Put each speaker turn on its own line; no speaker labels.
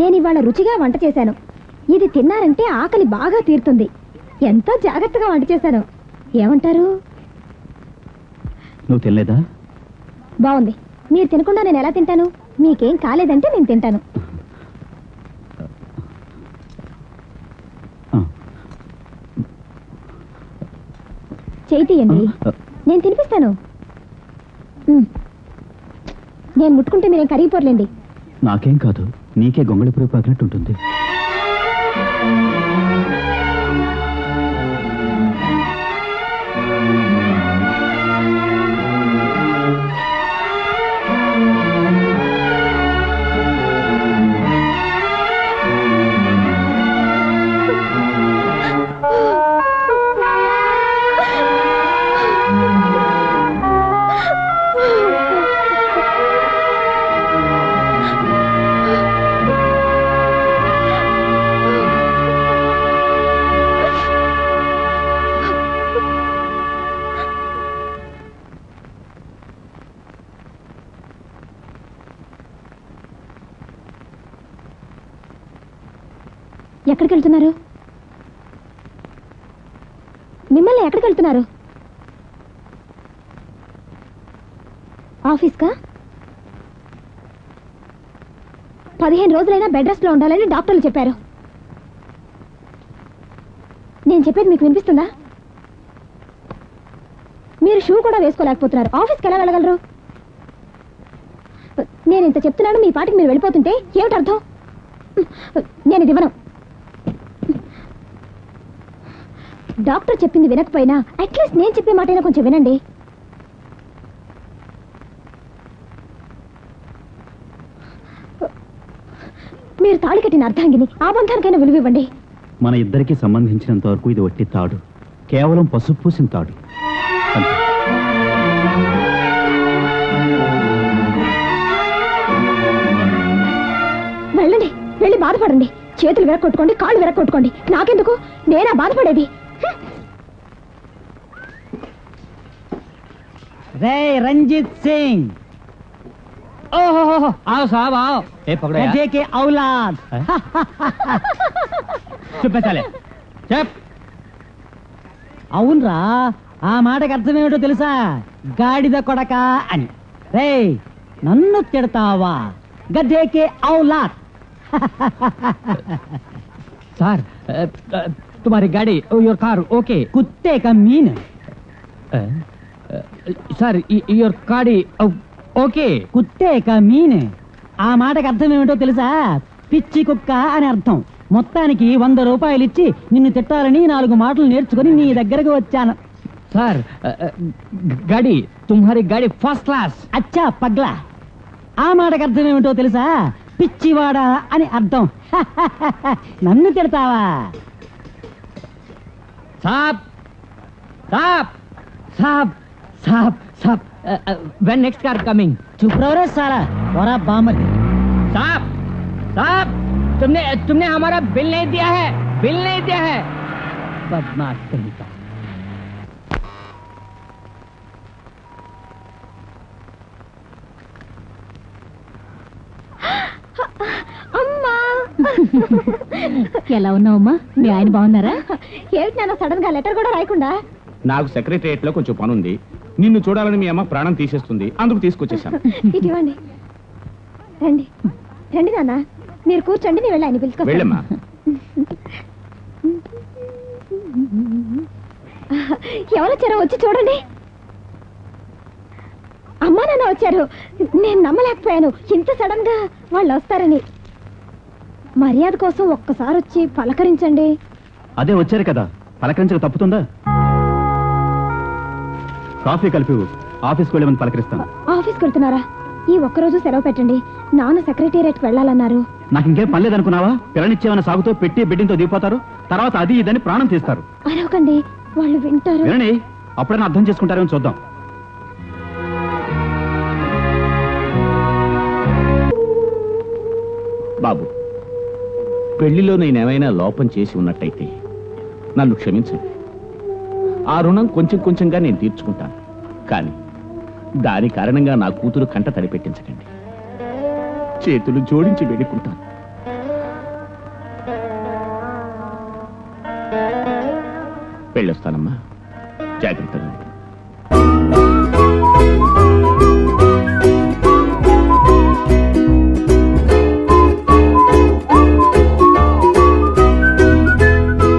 నేను ఇవాళ రుచిగా వంట చేశాను. ఇది తిన్నారంటే ఆకలి బాగా తీరుతుంది. ఎంతో జాగ్రత్తగా వంట చేశాను. ఏమంటారు?
నువ్వు తినలేదా?
బాగుంది. మీరు తినకుండా నేను ఎలా తింటాను? మీకేం కాలేదంటే నేను తింటాను. చేయి తీయండి, నేను తినిపిస్తాను. నేను ముట్టుకుంటే మీరేం కరిగిపోర్లేండి.
నాకేం కాదు, నీకే గొంగళి పురుగు పాకినట్టు ఉంటుంది. ఎక్కడికి వెళ్తున్నారు? మిమ్మల్ని ఎక్కడికి వెళ్తున్నారు? ఆఫీస్కా? 15 రోజులైనా బెడ్ రెస్ట్ లో ఉండాలని డాక్టర్లు చెప్పారు. నేను చెప్పేది మీకు వినిపిస్తుందా? మీరు షూ కూడా వేసుకోలేకపోతున్నారు. ఆఫీస్కి ఎలా వెళ్ళగలరు? నేను ఇంత చెప్తున్నాను, మీ పాటికి మీరు వెళ్ళిపోతుంటే ఏమిటి అర్థం? నేను ఇది ఇవ్వను. డాక్టర్ చెప్పింది వినకపోయినా అట్లీస్ట్ నేను చెప్పే మాటైనా కొంచెం వినండి. మీరు తాళి కట్టిన అర్థాంగిని, ఆ బంధానికైనా విలువివ్వండి. మన ఇద్దరికి సంబంధించినంత వరకు ఇది వట్టి తాడు, కేవలం పసుపు పూసిన తాడు.
వెళ్ళండి, వెళ్ళి బాధపడండి. చేతులు విరక్కొట్టుకోండి, కాళ్ళు విరక్కొట్టుకోండి. నాకెందుకు? నేనా బాధపడేది?
రే రంజిత్ సింగ్,
ओहो आओ साहब आओ। ए पकड़ो यार।
गधे के औलाद।
चुप साले चुप।
అవునరా, ఆ మాటకి అర్థం ఏమిటో తెలుసా? గాడిద కొడక అని. రే నన్ను తిడతావా? గధేకే औलाद।
सर तुम्हारी गाड़ी योर कार ओके।
कुत्ते का मीन।
सर योर गाड़ी ఓకే.
కుత్తే కా మీన్. ఆ మాటకి అర్థం ఏమిటో తెలుసా? పిచ్చి కుక్క అని అర్థం. మొత్తానికి 100 రూపాయలు ఇచ్చి నిన్ను తిట్టాలని 4 మాటలు నేర్చుకుని నీ దగ్గరకు వచ్చాను.
సార్ గాడి తుమ్హారీ గాడి ఫస్ట్ క్లాస్.
అచ్చా పగ్లా. ఆ మాటకి అర్థం ఏమిటో తెలుసా? పిచ్చివాడా అని అర్థం. నన్ను తిడతావా?
సాబ్ సాబ్ సాబ్ సాబ్ సాబ్ when next car coming?
चुप रहो रे साला, वरा बामर।
साहब साहब तुमने हमारा बिल नहीं दिया है, बिल नहीं दिया है। बदमाश कहीं का।
అమ్మా
ఎలా ఉన్నావమ్మా? మీ ఆయన బాగున్నారా?
ఏమిటి నాన్న సడన్ గా లెటర్ కూడా రాయకుండా?
నాకు సెక్రటరియట్ లో కొంచెం పని ఉంది, నిన్ను చూడాలని మీ అమ్మ ప్రాణం తీసేస్తుంది, అందుకు తీసుకొచ్చేసాను.
ఇటువంటి రండి రండి నాన్న, మీరు కూర్చోండి, నేను వెళ్ళి ఆయన పిలుచుకో.
వెళ్ళమ్మా.
ఎవరొచ్చారో వచ్చి చూడండి. అమ్మా నాన్న వచ్చారు. నేను నమ్మలేకపోయాను ఇంత సడన్ గా వాళ్ళు వస్తారని. మర్యాద కోసం ఒక్కసారి వచ్చి పలకరించండి.
అదే వచ్చారు కదా, పలకరించక తప్పుతుందా? కాఫీ కలిపి ఆఫీస్కి వెళ్ళమని పలకరిస్తాను.
ఆఫీస్కి వెళ్తున్నారా? ఈ ఒక్కరోజు సెలవు పెట్టండి. నాన్న సెక్రటేరియట్కి వెళ్ళాలన్నారు.
నాకు ఇంకేం పర్లేదు అనుకున్నావా? పిల్లనిచ్చేవన్న సాగుతో పెట్టి బిడ్డింతో దిగిపోతారు, తర్వాత అది ఇదని ప్రాణం తీస్తారు.
అరవకండి, వాళ్ళు వింటారు.
వినండి, అప్పుడైనా అర్థం చేసుకుంటారేమో చూద్దాం.
బాబు, పెళ్లిలో నేనేమైనా లోపం చేసి ఉన్నట్టయితే నన్ను క్షమించండి. ఆ రుణం కొంచెం కొంచెంగా నేను తీర్చుకుంటాను. కానీ దాని కారణంగా నా కూతురు కంట తడి పెట్టించకండి. చేతులు జోడించి వేడుకుంటాను. వెళ్ళొస్తానమ్మా, జాగ్రత్తగా.